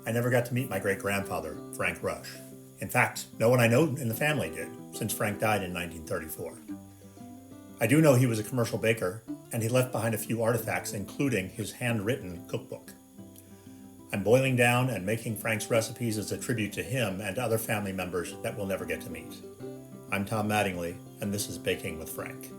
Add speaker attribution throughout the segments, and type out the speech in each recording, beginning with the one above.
Speaker 1: I never got to meet my great-grandfather, Frank Rush. In fact, no one I know in the family did, since Frank died in 1934. I do know he was a commercial baker, and he left behind a few artifacts, including his handwritten cookbook. I'm boiling down and making Frank's recipes as a tribute to him and to other family members that we'll never get to meet. I'm Tom Mattingly, and this is Baking with Frank.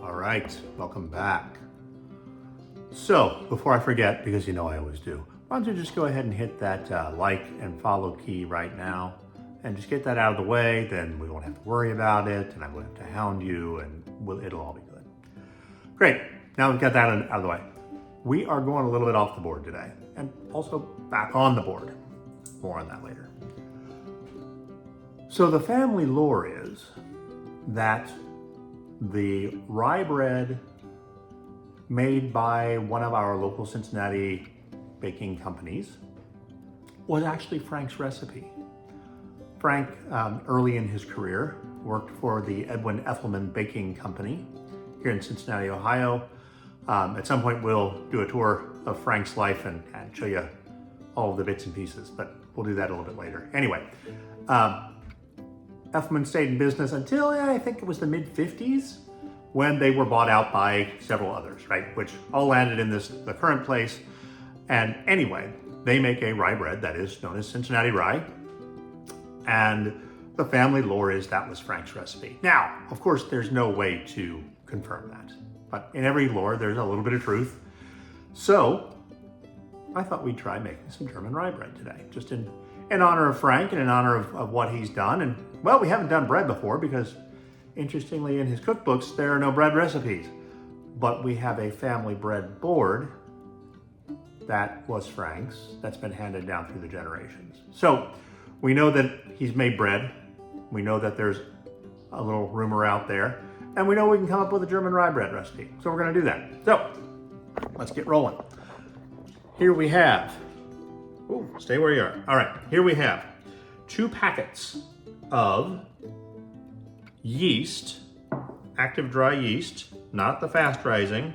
Speaker 1: All right, welcome back. So, before I forget, because you know I always do, why don't you just go ahead and hit that like and follow key right now, and just get that out of the way, then we won't have to worry about it, and I won't have to hound you, and it'll all be good. Great, now we've got that out of the way. We are going a little bit off the board today, and also back on the board. More on that later. So the family lore is that the rye bread made by one of our local Cincinnati baking companies was actually Frank's recipe. Frank, early in his career, worked for the Edwin Ethelman Baking Company here in Cincinnati, Ohio. At some point, we'll do a tour of Frank's life and show you all of the bits and pieces, but we'll do that a little bit later. Anyway, Ethelman stayed in business until I think it was the mid-50s when they were bought out by several others, right? Which all landed in the current place. And anyway, they make a rye bread that is known as Cincinnati rye. And the family lore is that was Frank's recipe. Now, of course, there's no way to confirm that. But in every lore, there's a little bit of truth. So I thought we'd try making some German rye bread today, just in honor of Frank and in honor of what he's done. And well, we haven't done bread before because interestingly in his cookbooks, there are no bread recipes, but we have a family bread board that was Frank's that's been handed down through the generations. So we know that he's made bread. We know that there's a little rumor out there, and we know we can come up with a German rye bread recipe. So we're gonna do that. So let's get rolling. Here we have, stay where you are. All right, here we have 2 packets of yeast, active dry yeast, not the fast rising,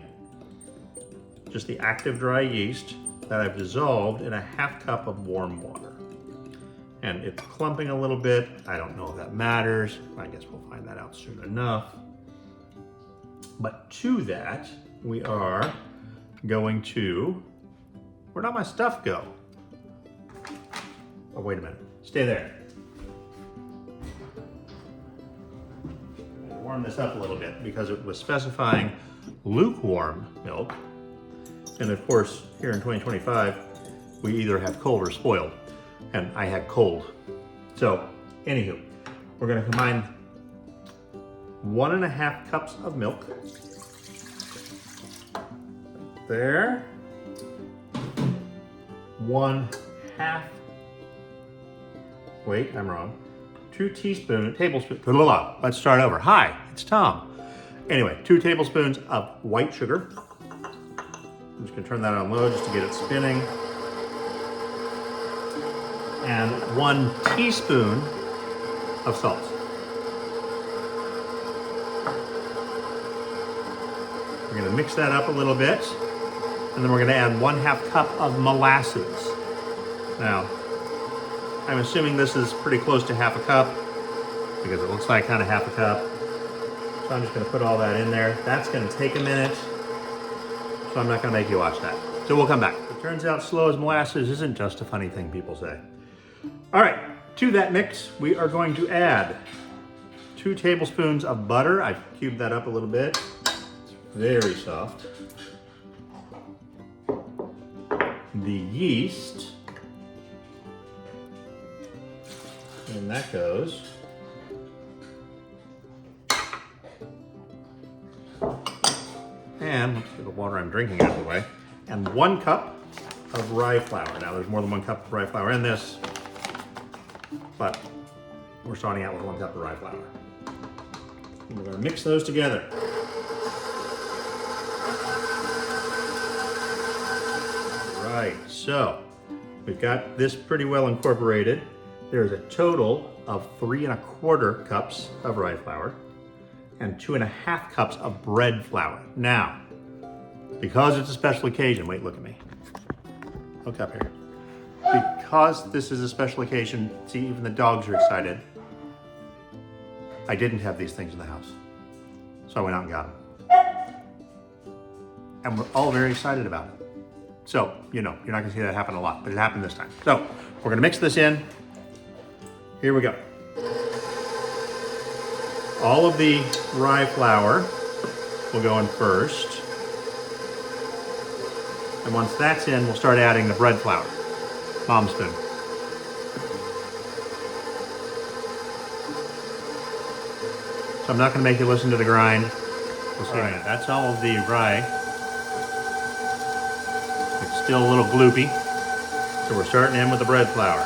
Speaker 1: just the active dry yeast that I've dissolved in a ½ cup of warm water. And it's clumping a little bit. I don't know if that matters. I guess we'll find that out soon enough. But to that, we are going to, where'd all my stuff go? Oh, wait a minute, stay there. Warm this up a little bit because it was specifying lukewarm milk. And of course, here in 2025, we either have cold or spoiled. And I had cold. So, anywho, we're gonna combine 1½ cups of milk. Right there. 1/2, wait, I'm wrong. 2 tablespoons, let's start over. Hi, it's Tom. Anyway, 2 tablespoons of white sugar. I'm just gonna turn that on low just to get it spinning. And 1 teaspoon of salt. We're gonna mix that up a little bit. And then we're gonna add 1/2 cup of molasses. Now, I'm assuming this is pretty close to ½ a cup because it looks like kind of ½ a cup. So I'm just gonna put all that in there. That's gonna take a minute, so I'm not gonna make you watch that. So we'll come back. It turns out slow as molasses isn't just a funny thing people say. All right, to that mix, we are going to add 2 tablespoons of butter. I've cubed that up a little bit. It's very soft. The yeast. And that goes. And let's get the water I'm drinking out of the way. And 1 cup of rye flour. Now there's more than 1 cup of rye flour in this, but we're starting out with 1 cup of rye flour. And we're gonna mix those together. All right, so we've got this pretty well incorporated. There's a total of 3 1/4 cups of rye flour and 2 1/2 cups of bread flour. Now, because it's a special occasion, wait, look at me. Look up here. Because this is a special occasion, see, even the dogs are excited. I didn't have these things in the house, so I went out and got them. And we're all very excited about it. So, you know, you're not gonna see that happen a lot, but it happened this time. So, we're gonna mix this in. Here we go. All of the rye flour will go in first. And once that's in, we'll start adding the bread flour. Mom's spoon. So I'm not gonna make you listen to the grind. We'll see in a minute. That's all of the rye. It's still a little gloopy. So we're starting in with the bread flour.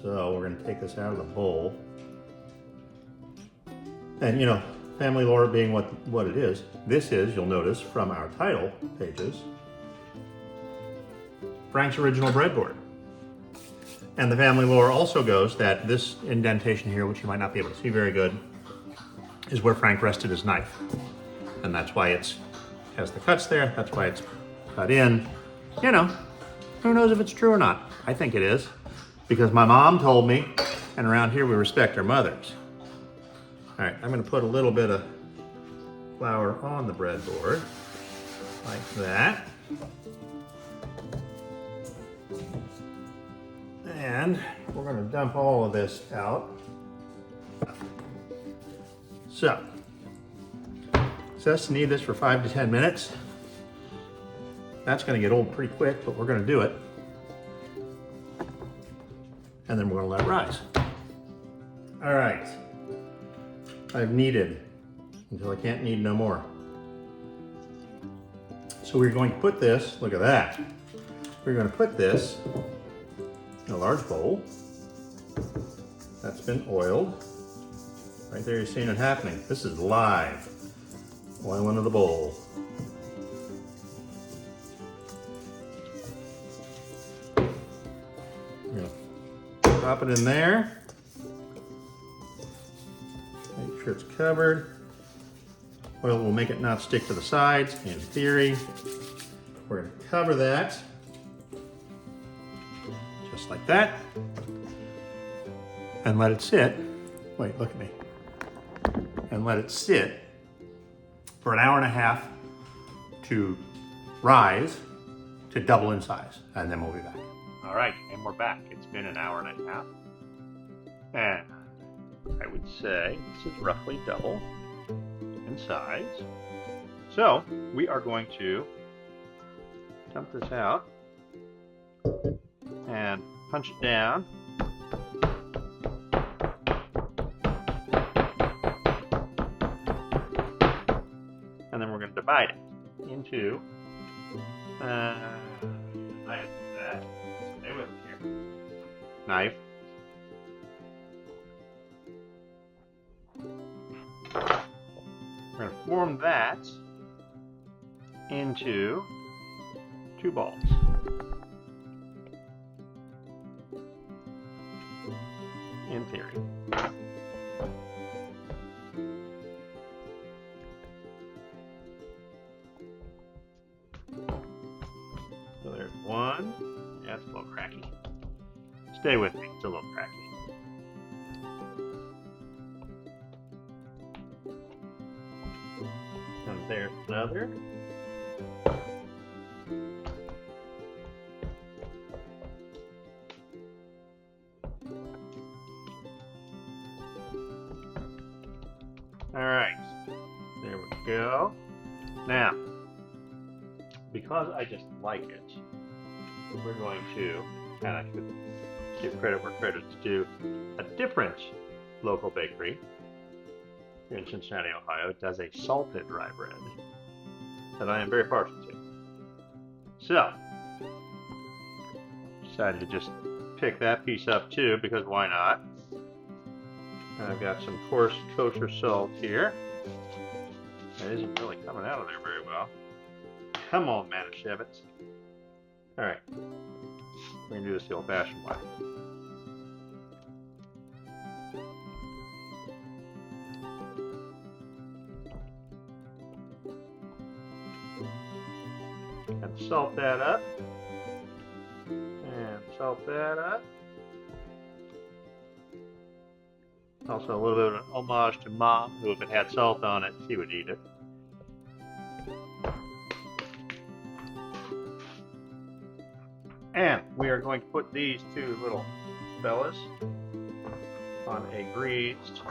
Speaker 1: So we're gonna take this out of the bowl. And you know, family lore being what it is, this is, you'll notice from our title pages, Frank's original breadboard. And the family lore also goes that this indentation here, which you might not be able to see very good, is where Frank rested his knife. And that's why it has the cuts there, that's why it's cut in. You know, who knows if it's true or not? I think it is, because my mom told me, and around here we respect our mothers. All right, I'm gonna put a little bit of flour on the breadboard, like that. And we're gonna dump all of this out. So, says to knead this for 5 to 10 minutes. That's gonna get old pretty quick, but we're gonna do it. And then we're gonna let it rise. All right, I've kneaded until I can't knead no more. So we're going to put this, look at that. We're gonna put this in a large bowl that's been oiled. Right there, you're seeing it happening. This is live. Oil into the bowl. Drop it in there. Make sure it's covered. Oil will make it not stick to the sides, in theory. We're going to cover that, just like that, and let it sit. Wait, look at me. And let it sit for an hour and a half to rise to double in size, and then we'll be back. All right, and we're back. It's been an hour and a half, and I would say this is roughly double in size. So we are going to dump this out and punch it down. And then we're going to divide it into knife. We're going to form that into 2 balls. In theory. So there's one. Yeah, it's a little cracky. Stay with me, it's a little cracky. And there's another. All right, there we go. Now, because I just like it, we're going to, and I could give credit where credit's due, a different local bakery here in Cincinnati, Ohio does a salted rye bread that I am very partial to. So, decided to just pick that piece up too, because why not?
Speaker 2: I've got some coarse kosher salt here. That isn't really coming out of there very well. Come on, Manischewitz. Alright. We're going to do this the old-fashioned way. And salt that up. And salt that up. Also a little bit of an homage to Mom, who if it had salt on it, she would eat it. And we are going to put these two little fellas on a greased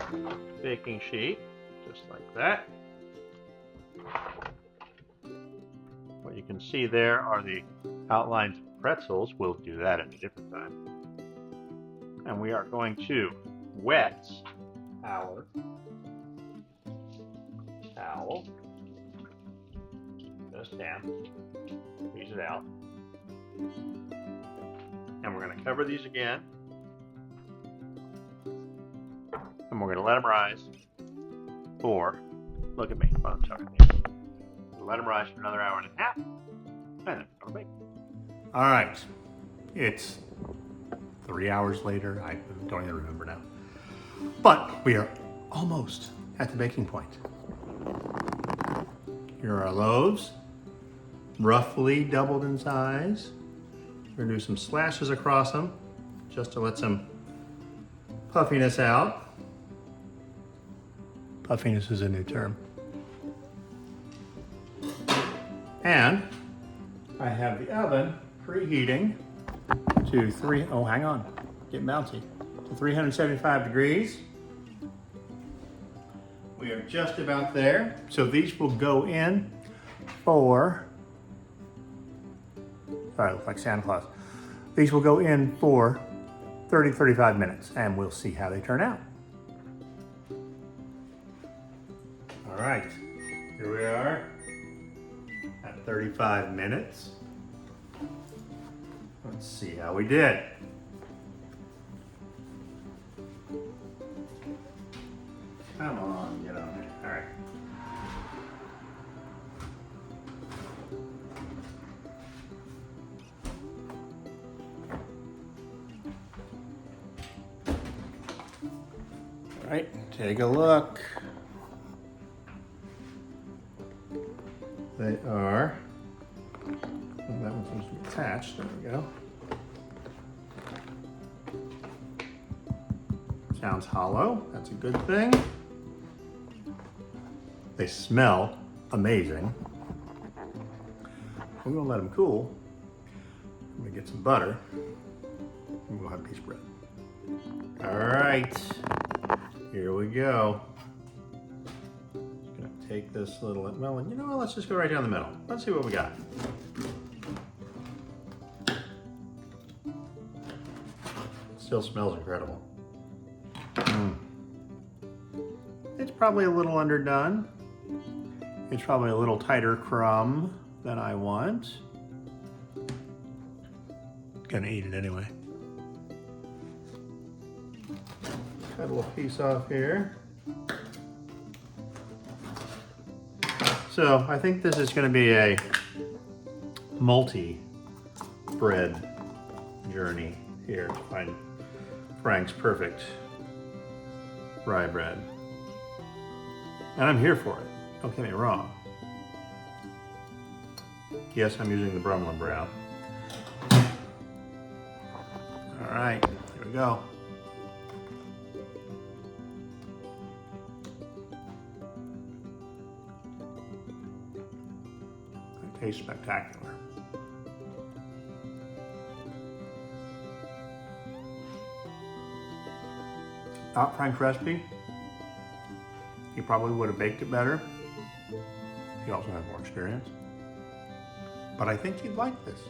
Speaker 2: baking sheet, just like that. What you can see there are the outlines of pretzels. We'll do that at a different time. And we are going to wet our towel. This down, squeeze it out. And we're going to cover these again. And we're going to let them rise for, look at me, I'm talking to you. We'll let them rise for another hour and a half. And then it'll bake.
Speaker 1: All right, it's 3 hours later. I don't even remember now. But we are almost at the baking point. Here are our loaves, roughly doubled in size. We're gonna do some slashes across them just to let some puffiness out. Puffiness is a new term. And I have the oven preheating to hang on, get bouncy, to 375 degrees. We are just about there. So these will go in for, sorry, I look like Santa Claus. These will go in for 30 to 35 minutes and we'll see how they turn out. All right, here we are at 35 minutes. Let's see how we did. Come on, get on there. All right. All right, take a look. They are, well, that one's supposed to be attached, there we go. Sounds hollow, that's a good thing. They smell amazing. We're gonna let them cool. I'm gonna get some butter and we'll have a piece of bread. All right, here we go. Just gonna take this little, well, you know what, let's just go right down the middle. Let's see what we got. Still smells incredible. It's probably a little underdone. It's probably a little tighter crumb than I want. Gonna eat it anyway. Cut a little piece off here. So I think this is gonna be a multi-bread journey here to find Frank's perfect rye bread. And I'm here for it, don't get me wrong. Yes, I'm using the Brumlin Brown. All right, here we go. It tastes spectacular. Not Frank's recipe. He probably would have baked it better. He also has more experience. But I think you'd like this.